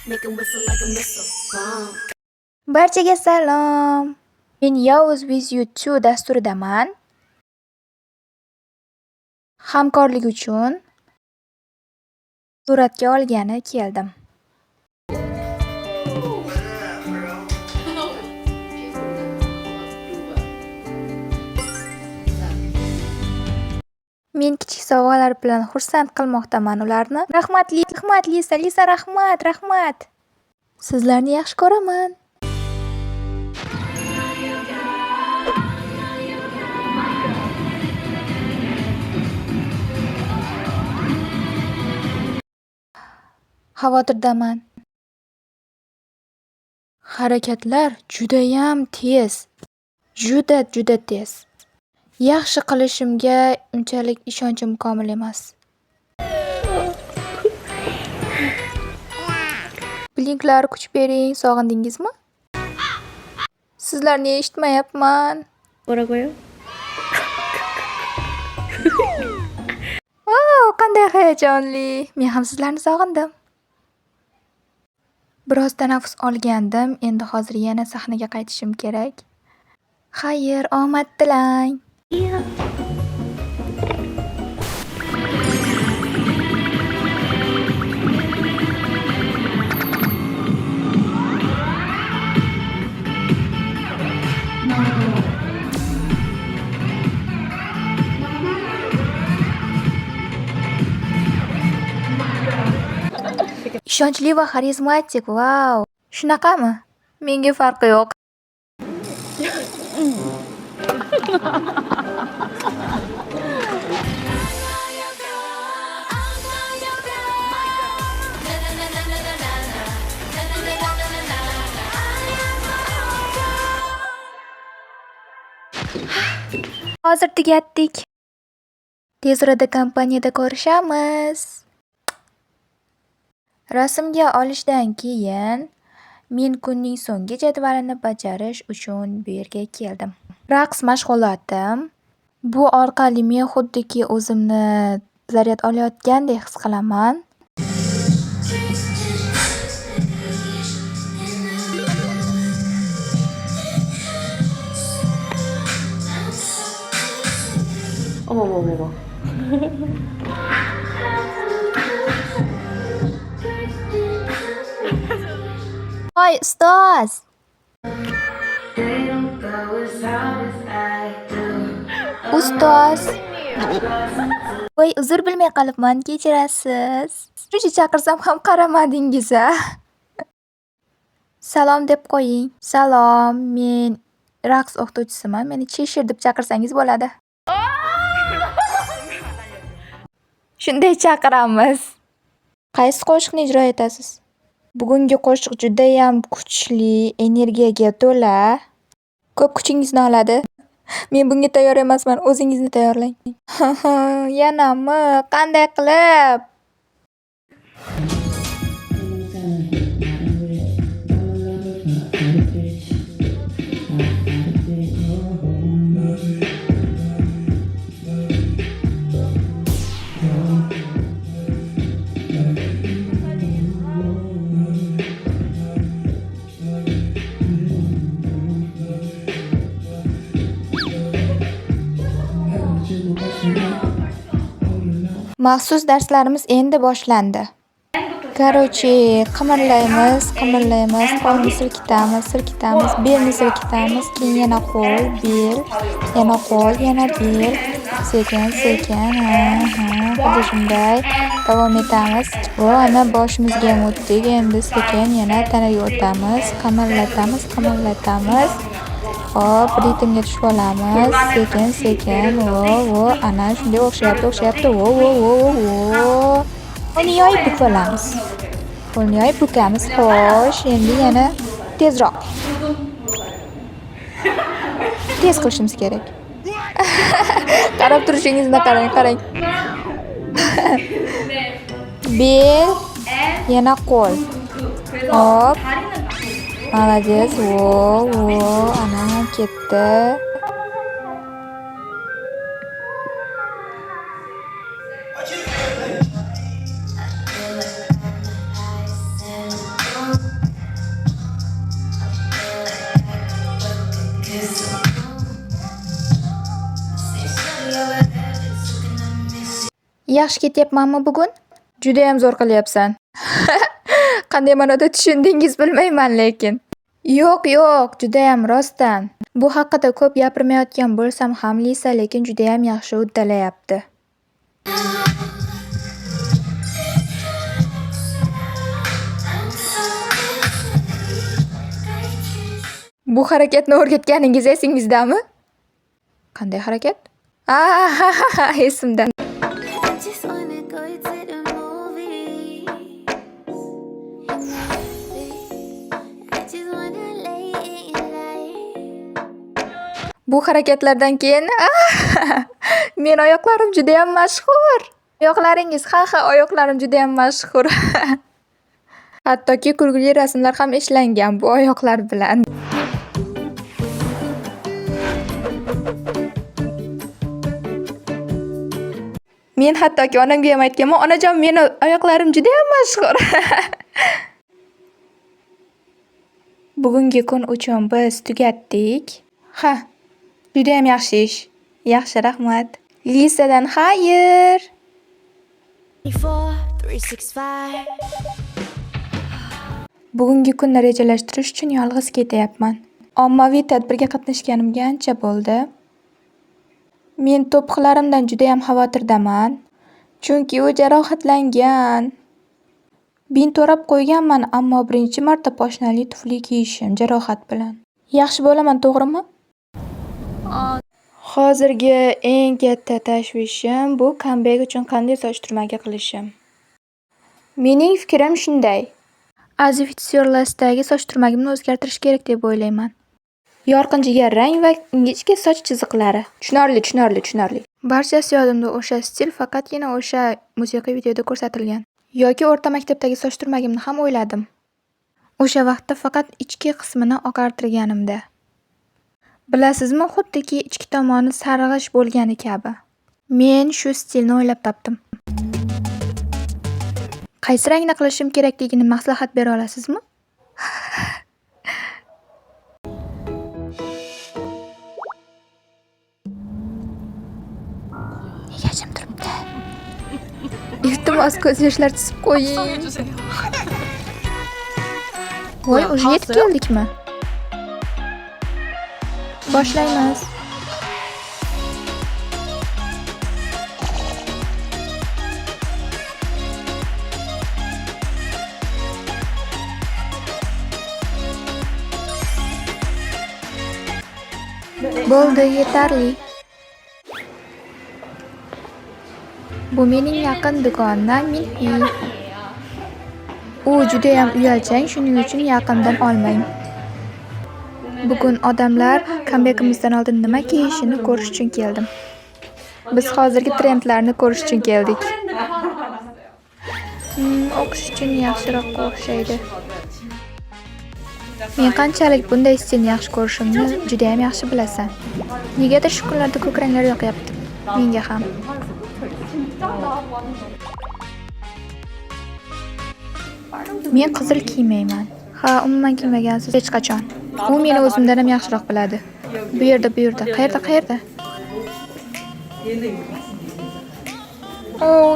Make it whistle like a missile. Bomb. Barchaga salom. Men Yavuz with you 2 dasturidaman. Hamkorlik uchun suratga olgani keldim. Men kichik sovg'alar bilan xursand qilmoqdaman ularni. Rahmatli Lisa, rahmat. Sizlarni yaxshi ko'raman. Xavotirdaman. Harakatlar judayam tez. Juda tez. Yaxshi qilishimga unchalik ishonchim komil emas. Blinklar kuch bering, sog'indingizmi? Sizlarni eshitmayapman. 뭐라고요? Qanday hayajonli. Men ham sizlarni sog'indim. Biroz tanaffus olgandim. Endi hozir yana sahnaga qaytishim kerak. Xayr, omad tilang. Ishonchli va xarizmatik. Vau. Shunaqami? Menga farqi yo'q. Hozir tugatdik. Tez orada kompaniyada ko'rishamiz. Rasmga olishdan keyin men kunning so'nggi jadvalini bajarish uchun bu yerga keldim. Raqs mashg'ulotim. Bu orqali men xuddiki o'zimni zaryad olayotgandek his qilaman. 어머머머머. Voy, ustoz. Ustoz. Voy, uzr bilmay qolibman, kechirasiz. Shuncha chaqirsam ham qaramadingiz-a? Salom deb qo'ying. Salom, men raqs o'qituvchisiman. Meni Cheshire deb chaqirsangiz bo'ladi. Shunday chaqiramiz. Qaysi qo'shiqni ijro etasiz? Bugungi qo'shiq judayam kuchli, energiyaga to'la. Ko'p kuchingizni oladi. Men bunga tayyor emasman. O'zingizni tayyorlang. Yanami? Qanday qilib? Maxsus darslarimiz endi boshlandi. Короче, qimirlaymiz, qo'lni silkitamiz, belni silkitamiz, keyin yana qo'l, bel, yana qo'l, yana bel, sekin, xuddi shunday davom etamiz. Ana boshimizga ham o'tdik, endi sekin yana tanaga o'tamiz, qimirlatamiz. Hop, ritmga tushib olamiz. Sekin. Ana shunday o'xshayapti. Qo'lni yoyib bukamiz. Xo'sh, endi yana tezroq. Tez qilishimiz kerak. Qarab turishingizni qarang. Bel, yana qo'l. Hop. Молодец. Ana ketdi. Yaxshi ketyapmanmi bugun? Juda ham zo'r qilyapsan. Qanday ma'noda tushundingiz bilmayman lekin. Yo'q, juda ham rostdan. Bu haqida ko'p gapirmayotgan bo'lsam ham Lisa lekin juda ham yaxshi uddalayapti. Bu harakatni o'rgatganingiz esingizdami? Qanday harakat? Esimda. I just wanna go to the movies. I just wanna lay in your light. Bu harakatlardan keyin men oyoqlarim juda ham mashhur. Oyoqlaringiz, oyoqlarim juda ham mashhur. Hattoki kulgili rasmlar ham ishlangan bu oyoqlar bilan. Men hattoki onamga ham aytganman, onajon, meni oyoqlarim juda ham mashhur. Bugungi kun uchun biz tugatdik. Juda ham yaxshi ish. Yaxshi, rahmat. Lisadan xayr. 365. Bugungi kunni rejalashtirish uchun yolg'iz ketyapman. Ommaviy tadbirga qatnashganimga ancha bo'ldi. Men to'piqlarimdan juda ham xavotirdaman. Chunki u jarohatlangan. Bint o'rab qo'yganman, ammo birinchi marta poshnali tufli kiyishim jarohat bilan. Yaxshi bo'laman, to'g'rimi? Hozirgi eng katta tashvishim bu comeback uchun qanday soch turmagi qilishim. Mening fikrim shunday. Azifitsiolasdagi soch turmagimni o'zgartirish kerak deb o'ylayman. Yorqin jigar rang va ingichka soch chiziqlari. Tushunarli. Barchasi yodimda o'sha stil faqatgina o'sha musiqiy videoda ko'rsatilgan. Yoki o'rta maktabdagi soch turmagimni ham o'yladim. O'sha vaqtda faqat ichki qismini oqartirganimda. Bilasizmi, xuddiki ichki tomoni sarg'ish bo'lgani kabi. Men shu stilni o'ylab topdim. Qaysi rangni qilishim kerakligini maslahat bera olasizmi? Nega jim turibdi? Iltimos ko'z yoshlar tisib qo'ying. Voy, уже yetib keldikmi? Boshlaymiz. Bo'ldi, yetarli. Bu mening yaqin do'kondan Minhi. U juda ham uyalchang, shuning uchun yaqindan olmang. Bugun odamlar comebackimizdan oldin nima kiyishini ko'rish uchun keldim. Biz hozirgi trendlarni ko'rish uchun keldik. O'qish uchun yaxshiroqqa o'xshaydi. Men qanchalik bunday stilni yaxshi ko'rishimni juda ham yaxshi bilasan. Negadir shu kunlarda ko'k ranglar yoqyapti. Menga ham. Men qizil kiymayman. Umuman kiymagansiz hech qachon. U meni o'zimdan ham yaxshiroq biladi. Bu yerda. Qayerda?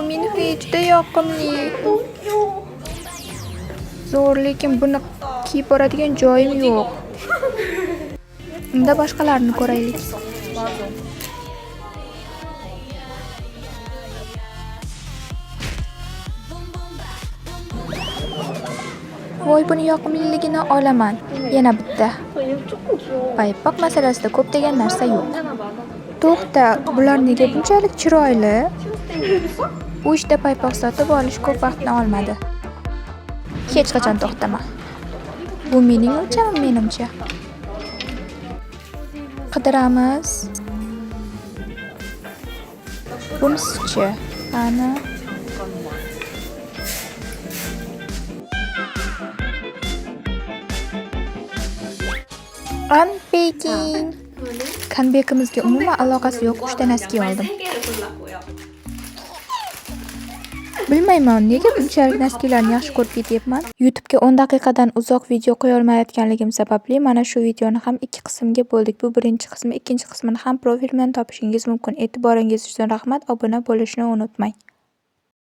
Meni juda yoqimli. Zo'r, lekin buni kiyib boradigan joyim yo'q. Unda boshqalarni ko'raylik. Voy, buni yoqimliligini olaman. Yana bitta. Paypoq masalasida ko'p degan narsa yo'q. To'xta, bular nega bunchalik chiroyli? U ishda paypoq sotib olish ko'p vaqtni olmadi. Hech qachon to'xtama. Bu meningcha, menimcha. Qidiramiz. Bunisi-chi? Ana. Unpacking. Comebackimizga umuman aloqasi yo'q 3 ta naski oldim. Bilmayman, nega bunchalik naskilarni yaxshi ko'rib ketyapman. YouTube'ga 10 daqiqadan uzoq video qo'ya olmayotganligim sababli mana shu videoni ham 2 qismga bo'ldik. Bu birinchi qismi, ikkinchi qismini ham profilimdan topishingiz mumkin. E'tiboringiz uchun rahmat. Obuna bo'lishni unutmang.